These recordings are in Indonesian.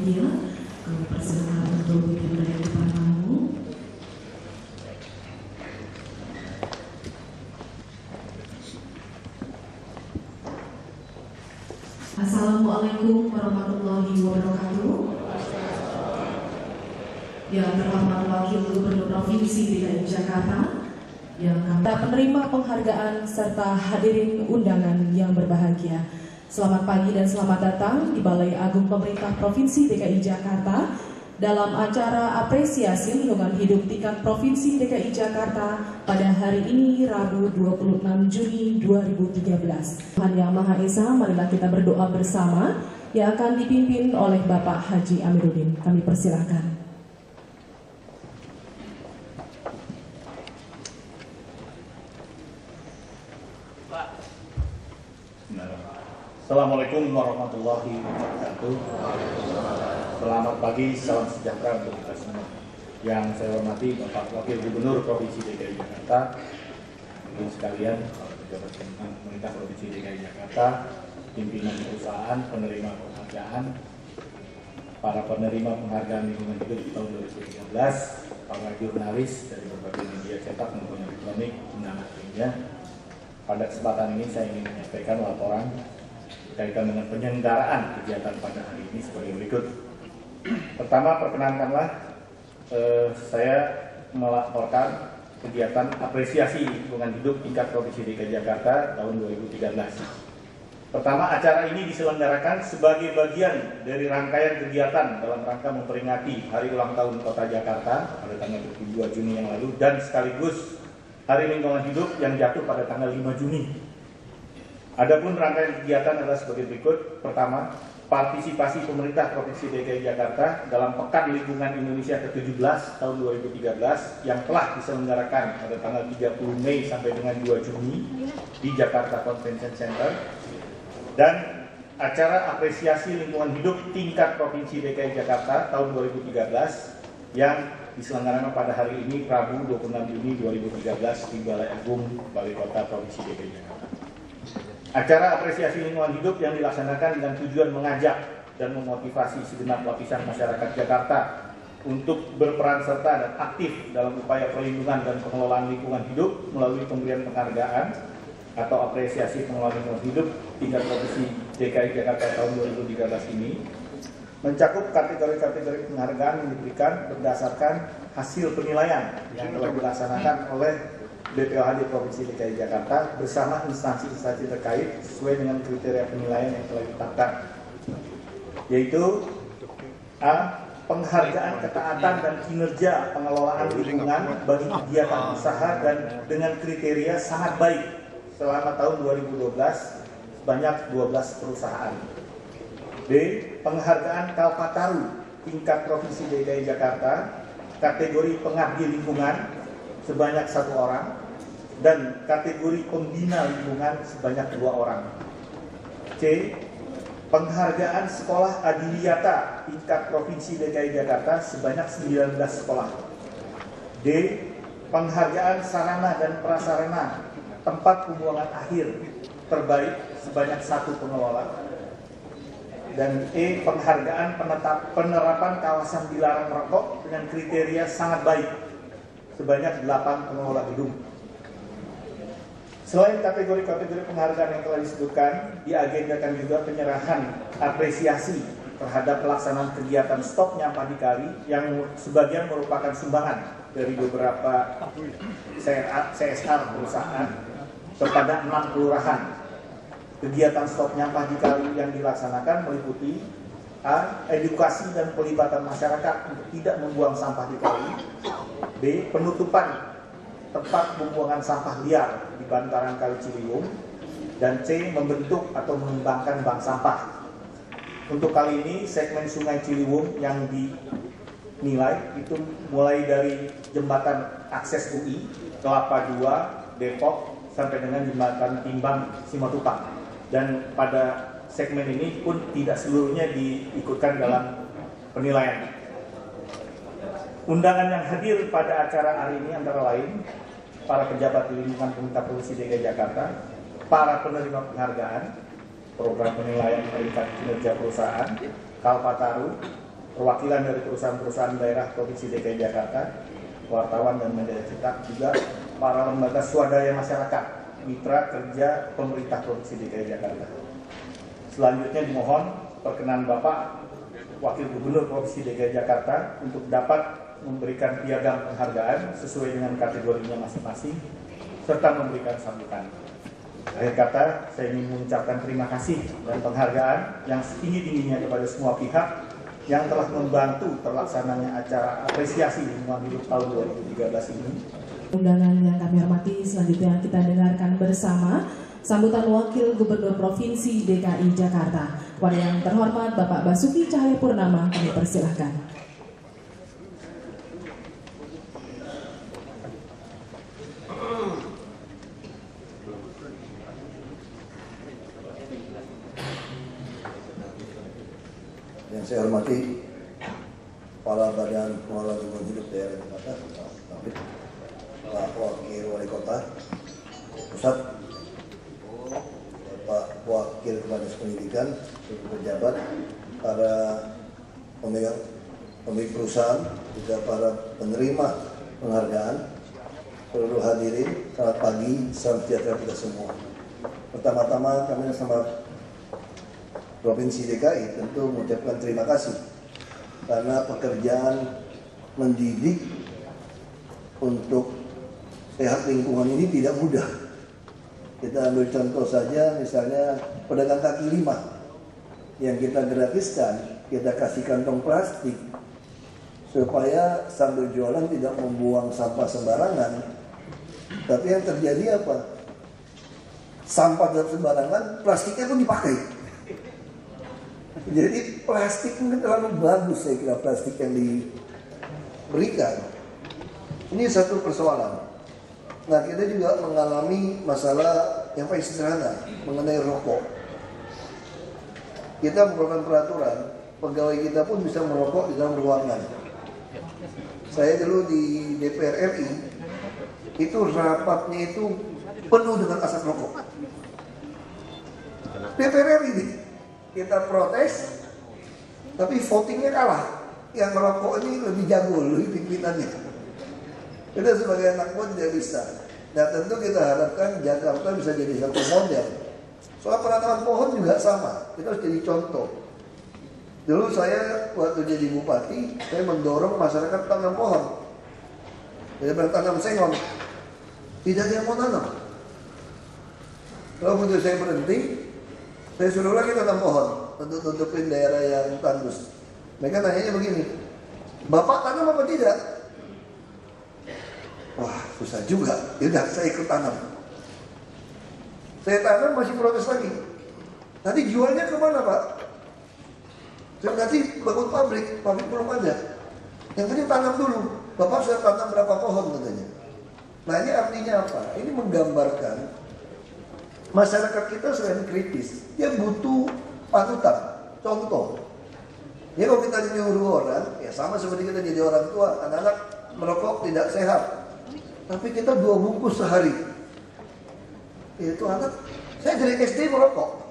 media, kami persilakan untuk bikin dari depan tamu. Assalamualaikum warahmatullahi wabarakatuh. Yang terhormat Wakil Gubernur Provinsi DKI Jakarta, yang penerima penghargaan serta hadirin undangan yang berbahagia. Selamat pagi dan selamat datang di Balai Agung Pemerintah Provinsi DKI Jakarta dalam acara apresiasi lingkungan hidup tingkat Provinsi DKI Jakarta pada hari ini Rabu 26 Juni 2013. Tuhan Yang Maha Esa, marilah kita berdoa bersama yang akan dipimpin oleh Bapak Haji Amiruddin. Kami persilahkan. Assalamualaikum warahmatullahi wabarakatuh. Selamat pagi, salam sejahtera untuk kita semua. Yang saya hormati Bapak Wakil Gubernur Provinsi DKI Jakarta, hadirin sekalian, pejabat pemerintah Provinsi DKI Jakarta, pimpinan perusahaan, penerima penghargaan, para penerima penghargaan lingkungan hidup di tahun 2013, para jurnalis dari berbagai media cetak maupun elektronik, undangan lainnya. Pada kesempatan ini saya ingin menyampaikan laporan berkaitan dengan penyelenggaraan kegiatan pada hari ini sebagai berikut. Pertama, perkenankanlah saya melaporkan kegiatan apresiasi lingkungan hidup tingkat Provinsi DKI Jakarta tahun 2013. Pertama, acara ini diselenggarakan sebagai bagian dari rangkaian kegiatan dalam rangka memperingati Hari Ulang Tahun Kota Jakarta pada tanggal 22 Juni yang lalu dan sekaligus Hari Lingkungan Hidup yang jatuh pada tanggal 5 Juni. Adapun rangkaian kegiatan adalah sebagai berikut. Pertama, partisipasi pemerintah Provinsi DKI Jakarta dalam Pekan Lingkungan Indonesia ke-17 tahun 2013 yang telah diselenggarakan pada tanggal 30 Mei sampai dengan 2 Juni di Jakarta Convention Center, dan acara apresiasi lingkungan hidup tingkat Provinsi DKI Jakarta tahun 2013 yang diselenggarakan pada hari ini Rabu 26 Juni 2013 di Balai Agung Balai Kota Provinsi DKI Jakarta. Acara apresiasi lingkungan hidup yang dilaksanakan dengan tujuan mengajak dan memotivasi segenap lapisan masyarakat Jakarta untuk berperan serta dan aktif dalam upaya perlindungan dan pengelolaan lingkungan hidup melalui pemberian penghargaan atau apresiasi pengelolaan lingkungan hidup tingkat Provinsi DKI Jakarta tahun 2013 ini mencakup kategori-kategori penghargaan yang diberikan berdasarkan hasil penilaian yang telah dilaksanakan oleh BPOHD Provinsi DKI Jakarta bersama instansi-instansi terkait sesuai dengan kriteria penilaian yang telah ditetapkan, yaitu A. Penghargaan ketaatan dan kinerja pengelolaan lingkungan bagi kegiatan usaha dan dengan kriteria sangat baik selama tahun 2012 sebanyak 12 perusahaan. B. Penghargaan Kalpataru tingkat Provinsi DKI Jakarta kategori pengabdi lingkungan sebanyak 1 orang dan kategori pembina lingkungan sebanyak 2 orang. C. Penghargaan Sekolah Adiliyata tingkat Provinsi DKI Jakarta sebanyak 19 sekolah. D. Penghargaan sarana dan prasarana tempat pembuangan akhir terbaik sebanyak 1 pengelola. Dan E. Penghargaan penerapan kawasan dilarang merokok dengan kriteria sangat baik sebanyak 8 pengelola gedung. Selain kategori-kategori penghargaan yang telah disebutkan, diagendakan juga penyerahan apresiasi terhadap pelaksanaan kegiatan stop nyampah di kali yang sebagian merupakan sumbangan dari beberapa CSR perusahaan kepada 6 kelurahan. Kegiatan stop nyampah di kali yang dilaksanakan meliputi A. Edukasi dan pelibatan masyarakat untuk tidak membuang sampah di kali. B. Penutupan tempat pembuangan sampah liar di bantaran Kali Ciliwung. Dan C. Membentuk atau mengembangkan bank sampah. Untuk kali ini segmen Sungai Ciliwung yang dinilai itu mulai dari jembatan akses UI, Kelapa II, Depok sampai dengan jembatan Timbang Simatupang. Dan pada segmen ini pun tidak seluruhnya diikutkan dalam penilaian. Undangan yang hadir pada acara hari ini antara lain para pejabat di lingkungan pemerintah Provinsi DKI Jakarta, para penerima penghargaan, program penilaian peringkat kinerja perusahaan, Kalpataru, perwakilan dari perusahaan-perusahaan daerah Provinsi DKI Jakarta, wartawan dan media cetak, juga para lembaga swadaya masyarakat, mitra kerja pemerintah Provinsi DKI Jakarta. Selanjutnya dimohon perkenan Bapak Wakil Gubernur Provinsi DKI Jakarta untuk dapat memberikan piagam penghargaan sesuai dengan kategorinya masing-masing, serta memberikan sambutan. Akhir kata, saya ingin mengucapkan terima kasih dan penghargaan yang setinggi-tingginya kepada semua pihak yang telah membantu terlaksananya acara apresiasi lingkungan hidup tahun 2013 ini. Undangan yang kami hormati, selanjutnya kita dengarkan bersama sambutan Wakil Gubernur Provinsi DKI Jakarta. Kepada yang terhormat Bapak Basuki Cahayapurnama, kami persilahkan. Yang saya hormati Kepala Badan Pengelola Lingkungan Hidup Daerah Jakarta, Pak Wakil Wali Kota Pusat, Pak Wakil Kepala Dinas Pendidikan, seluruh pejabat, para pemilik perusahaan, juga para penerima penghargaan, seluruh hadirin, selamat pagi, salam sejahtera kita semua. Pertama-tama kami sama Provinsi DKI tentu mengucapkan terima kasih karena pekerjaan mendidik untuk sehat lingkungan ini tidak mudah. Kita ambil contoh saja, misalnya pedagang kaki lima yang kita gratiskan, kita kasih kantong plastik supaya sambil jualan tidak membuang sampah sembarangan. Tapi yang terjadi apa? Sampah sembarangan, plastiknya pun dipakai. Jadi plastik mungkin terlalu bagus, saya kira plastik yang diberikan. Ini satu persoalan. Nah, kita juga mengalami masalah yang paling sederhana mengenai rokok. Kita memperlukan peraturan, pegawai kita pun bisa merokok di dalam ruangan. Saya dulu di DPR RI, itu rapatnya itu penuh dengan asap rokok. DPR RI nih. Kita protes, tapi votingnya kalah. Yang merokok ini lebih jago, lebih pimpinannya. Kita sebagai anak muda tidak bisa. Nah, tentu kita harapkan Jakarta bisa jadi satu model. Soal penanaman pohon juga sama. Kita harus jadi contoh. Dulu saya waktu jadi bupati, saya mendorong masyarakat tanam pohon. Jadi bertanam sengon. Tidak ada yang mau tanam. Kalau begitu saya berhenti, saya suruh lagi tanam pohon untuk tutupin daerah yang tandus. Mereka nanyanya begini, Bapak tanam apa tidak? Wah, susah juga. Yaudah, saya ikut tanam. Saya tanam masih protes lagi. Nanti jualnya kemana, Pak? Saya nanti bangun pabrik belum ada. Yang tadi tanam dulu. Bapak sudah tanam berapa pohon katanya. Nah, ini artinya apa? Ini menggambarkan masyarakat kita selain kritis, dia butuh panutan, contoh. Ya kalau kita nyuruh orang, ya sama seperti kita jadi orang tua, anak-anak merokok tidak sehat. Tapi kita 2 bungkus sehari. Itu anak, saya dari SD merokok.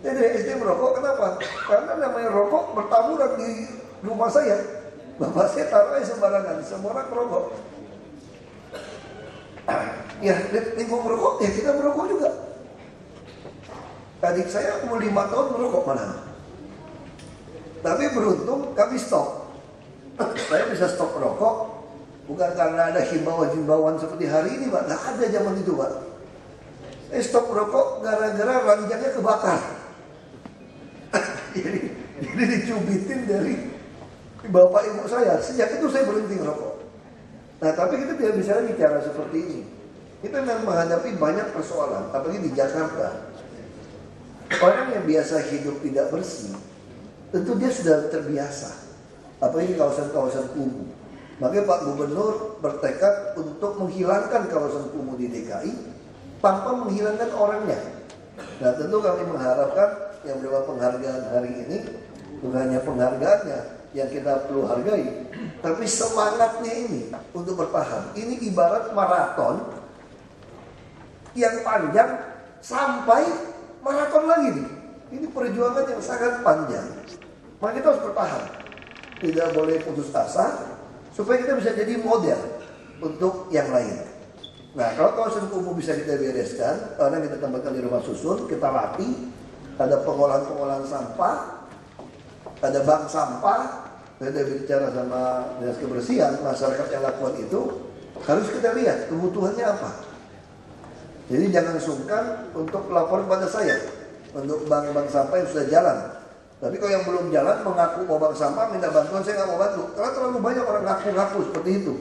Saya dari SD merokok, kenapa? Karena namanya rokok bertaburan di rumah saya. Bapak saya taruh aja sembarangan, semua orang merokok. Ya, lingkungan merokok, ya kita merokok juga. Adik saya umur 5 tahun merokok mana? Tapi beruntung kami stop. Saya bisa stop merokok bukan karena ada himbauan-himbauan seperti hari ini, Pak. Nggak ada zaman itu, Pak. Saya stop merokok gara-gara ranjangnya kebakar. jadi dicubitin dari bapak ibu saya. Sejak itu saya berhenti merokok. Nah, tapi kita tidak bisa lagi cara seperti ini. Kita memang menghadapi banyak persoalan, apalagi di Jakarta. Orang yang biasa hidup tidak bersih, tentu dia sudah terbiasa. Apalagi kawasan-kawasan kumuh. Makanya Pak Gubernur bertekad untuk menghilangkan kawasan kumuh di DKI tanpa menghilangkan orangnya. Nah, tentu kami mengharapkan yang berupa penghargaan hari ini bukan hanya penghargaannya yang kita perlu hargai, tapi semangatnya ini untuk bertahan. Ini ibarat maraton yang panjang sampai maraton lagi nih. Ini perjuangan yang sangat panjang. Maka kita harus bertahan. Tidak boleh putus asa, supaya kita bisa jadi model untuk yang lain. Nah, kalau kawasan kumuh bisa kita bereskan, karena kita tempatkan di rumah susun, kita latih, ada pengolahan sampah, ada bank sampah, kita bicara sama dinas kebersihan, masyarakat yang lakukan itu, harus kita lihat kebutuhannya apa. Jadi jangan sungkan untuk lapor pada saya, untuk bank-bank sampah yang sudah jalan. Tapi kalau yang belum jalan mengaku mau bank sampah, minta bantuan, saya nggak mau bantu. Karena terlalu banyak orang ngaku-ngaku seperti itu.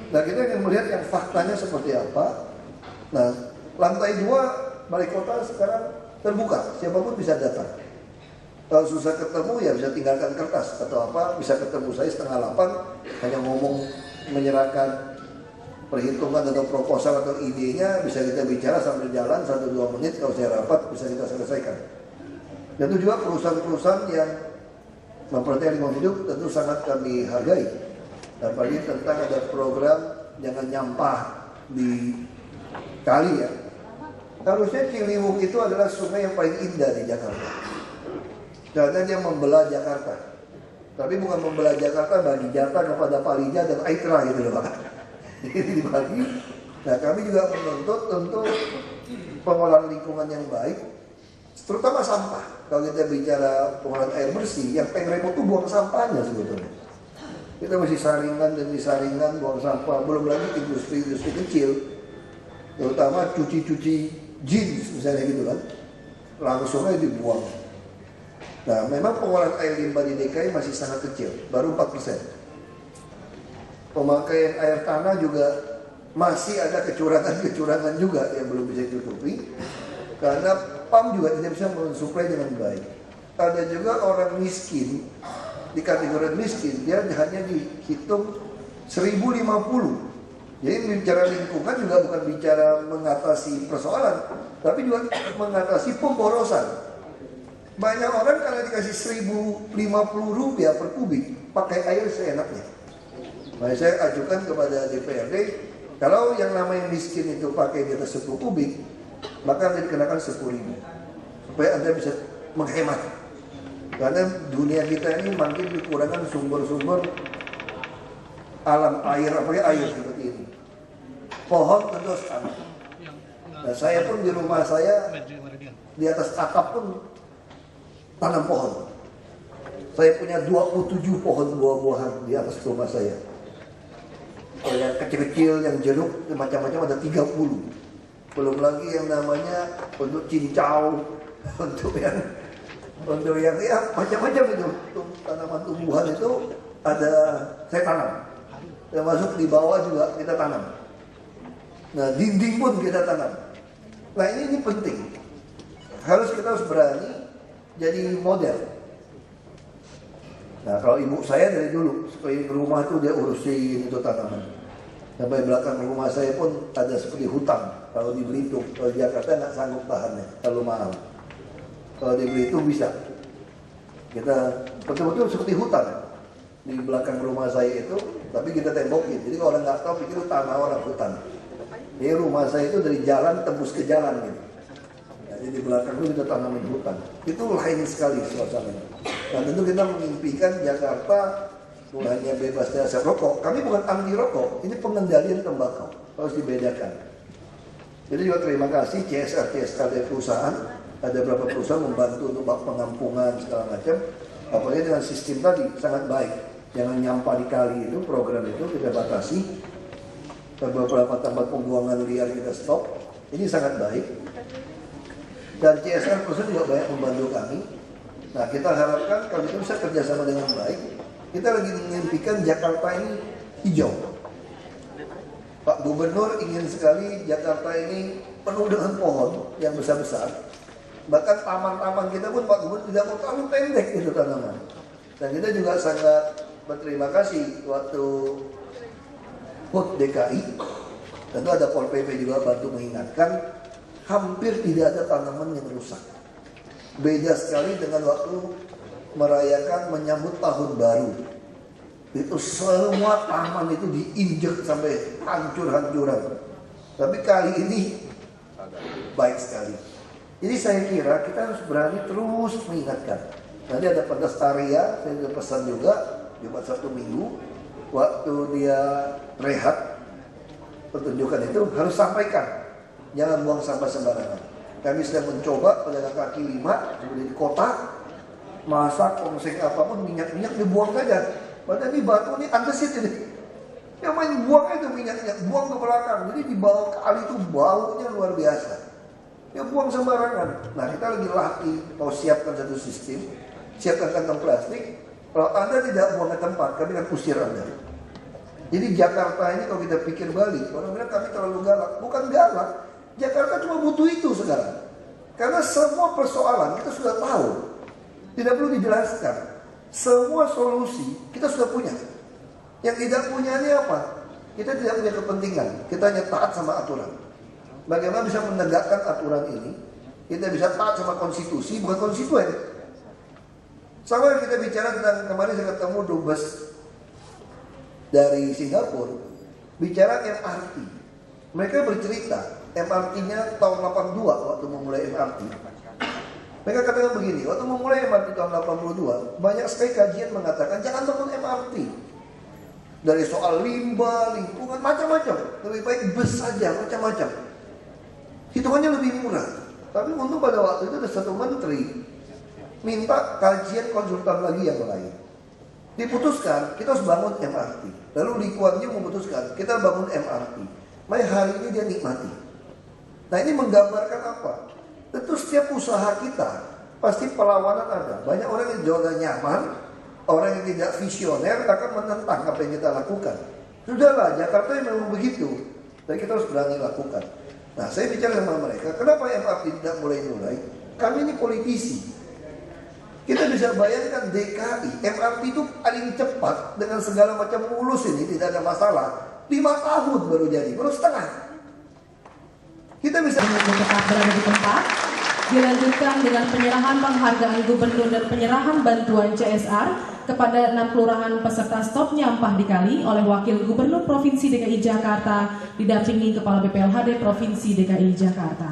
Nah, kita ingin melihat yang faktanya seperti apa. Nah, lantai 2 balai kota sekarang terbuka, siapapun bisa datang. Kalau susah ketemu ya bisa tinggalkan kertas atau apa, bisa ketemu saya setengah 8, hanya ngomong menyerahkan perhitungan atau proposal atau idenya, bisa kita bicara sambil jalan 1-2 menit, kalau saya rapat bisa kita selesaikan. Dan itu juga perusahaan-perusahaan yang memperhatikan lingkungan hidup tentu sangat kami hargai. Apalagi tentang ada program jangan nyampah di kali ya. Harusnya Ciliwung itu adalah sungai yang paling indah di Jakarta. Karena dia membelah Jakarta. Tapi bukan membelah Jakarta bagi jatah kepada Palija dan Aitra gitu loh Pak. Jadi dibagi. Nah, kami juga menuntut untuk pengolahan lingkungan yang baik, terutama sampah. Kalau kita bicara pengolahan air bersih, yang paling repot itu buang sampahnya sebetulnya. Kita masih saringan dan disaringan buang sampah. Belum lagi industri-industri kecil, terutama cuci-cuci jeans misalnya gitu kan, langsung aja dibuang. Nah, memang pengolahan air limbah di DKI masih sangat kecil, baru 4%. Pemakaian air tanah juga masih ada kecurangan-kecurangan juga yang belum bisa ditutupi, karena PAM juga tidak bisa mensuplai dengan baik. Ada juga orang miskin, di kategori miskin, dia hanya dihitung 1050. Jadi bicara lingkungan juga bukan bicara mengatasi persoalan, tapi juga mengatasi pemborosan. Banyak orang kalau dikasih 1050 rupiah per kubik, pakai air seenaknya. Nah, saya ajukan kepada DPRD, kalau yang namanya miskin itu pakai di atas 10 kubik, maka Anda dikenakan 10.000 supaya Anda bisa menghemat. Karena dunia kita ini makin kekurangan sumber-sumber alam air, apalagi air seperti ini. Pohon tentu sama. Nah, saya pun di rumah saya di atas atap pun tanam pohon. Saya punya 27 pohon buah-buahan di atas rumah saya. Yang kecil-kecil, yang jeruk, macam-macam ada 30. Belum lagi yang namanya untuk cincau, untuk yang ya macam-macam itu. Untuk tanaman tumbuhan itu ada saya tanam. Termasuk di bawah juga kita tanam. Nah, dinding pun kita tanam. Nah, ini penting. Kita harus berani jadi model. Nah, kalau ibu saya dari dulu seperti rumah itu dia urusin itu tanaman. Sampai belakang rumah saya pun ada seperti hutan. Kalau di Belitung, kalau di Jakarta nggak sanggup tahannya, terlalu mahal. Kalau di Belitung bisa. Kita betul-betul seperti hutan di belakang rumah saya itu, tapi kita tembokin. Jadi kalau orang nggak tahu pikir itu tanah orang, hutan. Jadi rumah saya itu dari jalan tembus ke jalan gitu. Jadi di belakang itu kita tanamin hutan. Itu lain sekali suasananya. Nah, tentu kita mengimpikan Jakarta hanya bebas dari asap rokok. Kami bukan anti rokok, ini pengendalian tembakau, harus dibedakan. Jadi juga terima kasih CSR dari perusahaan. Ada beberapa perusahaan membantu untuk pengampungan segala macam. Apalagi dengan sistem tadi sangat baik. Jangan nyampah di kali itu, program itu kita batasi. Beberapa tempat pembuangan liar kita stop. Ini sangat baik. Dan CSR perusahaan juga banyak membantu kami. Nah, kita harapkan kalau kita bisa kerjasama dengan baik. Kita lagi mengimpikan Jakarta ini hijau. Pak Gubernur ingin sekali Jakarta ini penuh dengan pohon yang besar-besar. Bahkan taman-taman kita pun Pak Gubernur tidak mau terlalu pendek itu tanaman. Dan kita juga sangat berterima kasih waktu HUT DKI. Tentu ada Pol PP juga bantu mengingatkan, hampir tidak ada tanaman yang rusak. Beda sekali dengan waktu merayakan menyambut tahun baru. Itu semua taman itu diinjek sampai hancur-hancuran. Tapi kali ini baik sekali. Jadi saya kira kita harus berani terus mengingatkan. Nanti ada Pelestarian, saya sudah pesan juga Jumat Sabtu Minggu, waktu dia rehat pertunjukan itu harus sampaikan, jangan buang sampah sembarangan. Kami sedang mencoba pedagang kaki lima di kota, masak, omseng apapun, minyak-minyak dibuang saja. Padahal ini batu ini andesit ini. Yang main buang itu minyak-minyak, buang ke belakang. Jadi di bawah kali itu baunya luar biasa. Ya buang sembarangan. Nah kita lagi latih, mau siapkan satu sistem, siapkan kantong plastik. Kalau Anda tidak buang ke tempat, kami akan usir Anda. Jadi Jakarta ini kalau kita pikir balik, orang bilang kami terlalu galak. Bukan galak, Jakarta cuma butuh itu sekarang. Karena semua persoalan kita sudah tahu. Tidak perlu dijelaskan. Semua solusi kita sudah punya. Yang tidak punya ini apa? Kita tidak punya kepentingan. Kita hanya taat sama aturan. Bagaimana bisa menegakkan aturan ini? Kita bisa taat sama konstitusi, bukan konstituen. Sama yang kita bicara tentang kemarin saya ketemu dubes dari Singapura, bicara MRT. Mereka bercerita MRT-nya tahun 82 waktu memulai MRT. Mereka katakan begini, waktu memulai MRT tahun 82, banyak sekali kajian mengatakan jangan bangun MRT. Dari soal limbah, lingkungan, macam-macam. Lebih baik bus saja, macam-macam. Hitungannya lebih murah. Tapi untung pada waktu itu ada satu menteri minta kajian konsultan lagi yang lain. Diputuskan, kita harus bangun MRT. Lalu Lee Kuan Yew memutuskan, kita bangun MRT. Maka hari ini dia nikmati. Nah ini menggambarkan apa? Tentu setiap usaha kita pasti perlawanan ada. Banyak orang yang zona nyaman, orang yang tidak visioner akan menentang apa yang kita lakukan. Sudahlah, Jakarta yang memang begitu. Tapi kita harus berani lakukan. Nah saya bicara sama mereka, kenapa MRT tidak mulai-mulai? Kami ini politisi. Kita bisa bayangkan DKI, MRT itu paling cepat dengan segala macam mulus ini, tidak ada masalah. 5 tahun baru jadi, baru setengah. Kita bisa tetap berada di tempat. Dilanjutkan dengan penyerahan penghargaan gubernur dan penyerahan bantuan CSR kepada 6 kelurahan peserta stop nyampah di kali oleh Wakil Gubernur Provinsi DKI Jakarta didampingi Kepala BPLHD Provinsi DKI Jakarta.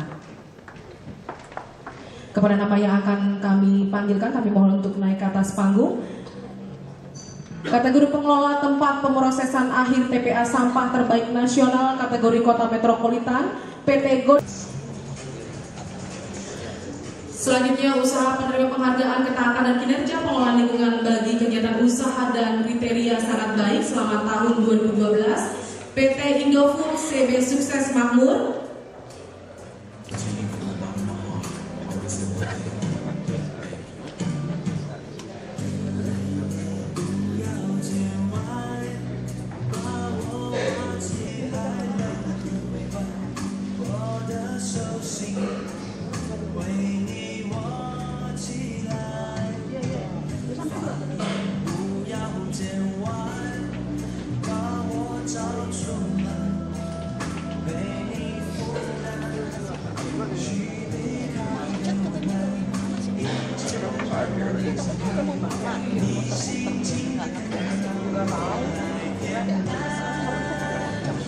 Kepada nama yang akan kami panggilkan, kami mohon untuk naik ke atas panggung. Kategori pengelola tempat pemrosesan akhir TPA sampah terbaik nasional kategori kota metropolitan PT Go. Selanjutnya usaha penerima penghargaan ketaatan dan kinerja pengelolaan lingkungan bagi kegiatan usaha dan kriteria sangat baik selama tahun 2012 PT Indofood CB Sukses Makmur.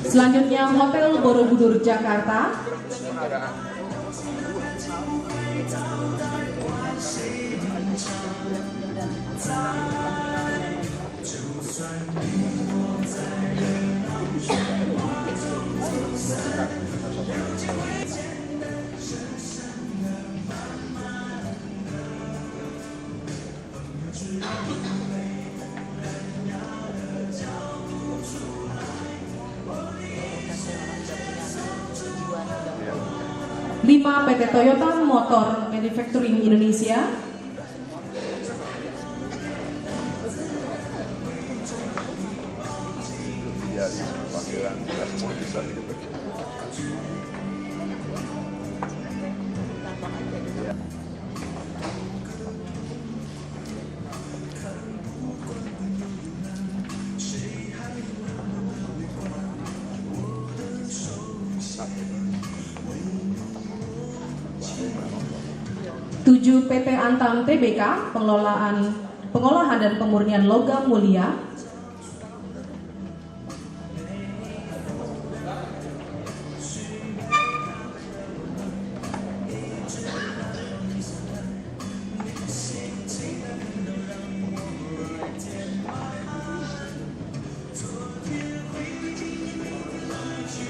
Selanjutnya Hotel Borobudur Jakarta. Lima PT Toyota Motor Manufacturing Indonesia. Tujuh PT Antam Tbk pengolahan dan pemurnian logam mulia.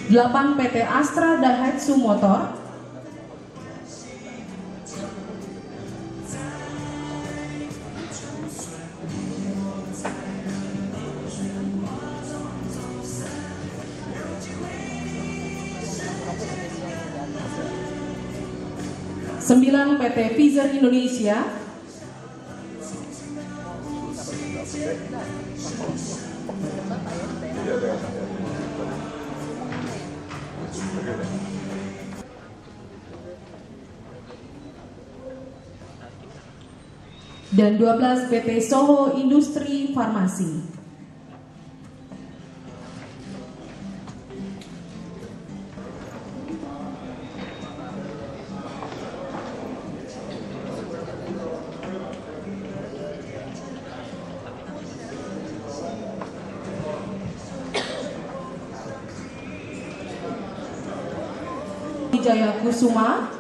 8 PT Astra Daihatsu Motor, 9 PT Pfizer Indonesia, 12 PT Soho Industri Farmasi. Jaya Kusuma,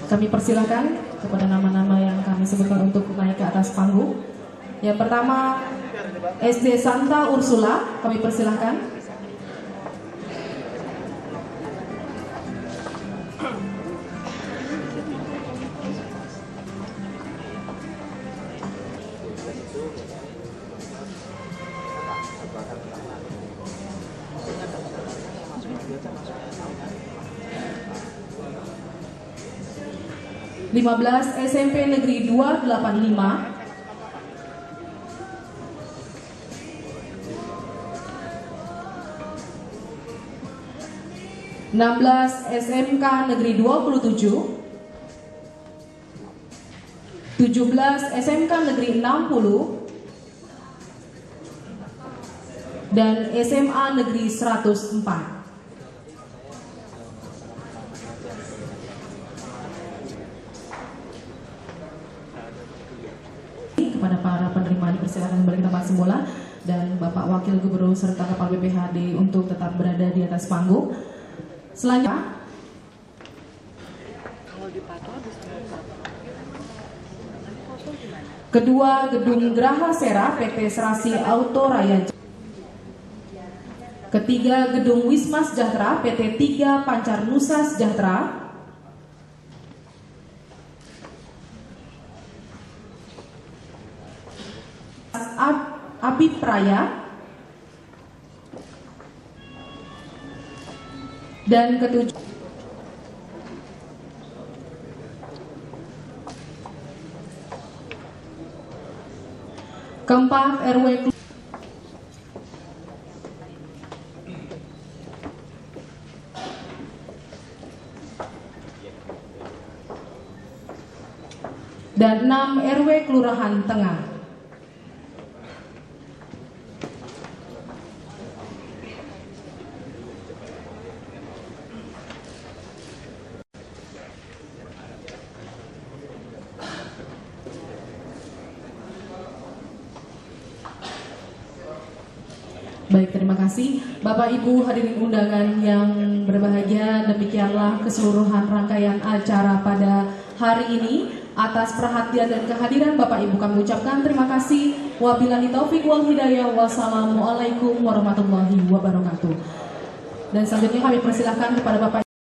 kami persilahkan kepada nama-nama yang kami sebutkan untuk naik ke atas panggung. Yang pertama SD Santa Ursula, kami persilahkan. Lima belas SMP Negeri 285, 16 SMK Negeri 27, 17 SMK Negeri 60, dan SMA Negeri 104. Kepada para penerima dipersilakan kembali ke tempat semula, dan Bapak Wakil Gubernur serta Kepala BPHD untuk tetap berada di atas panggung. Selanjutnya, kedua Gedung Graha Sera PT Serasi Auto Raya, ketiga Gedung Wisma Sejahtera PT 3 Pancar Nusa Sejahtera, Abib Raya, dan ketujuh keempat RW dan 6 RW Kelurahan Tengah. Baik, terima kasih Bapak Ibu hadirin undangan yang berbahagia. Demikianlah keseluruhan rangkaian acara pada hari ini. Atas perhatian dan kehadiran Bapak Ibu kami ucapkan terima kasih. Wabillahi taufik wal hidayah. Wassalamualaikum warahmatullahi wabarakatuh. Dan selanjutnya kami persilahkan kepada Bapak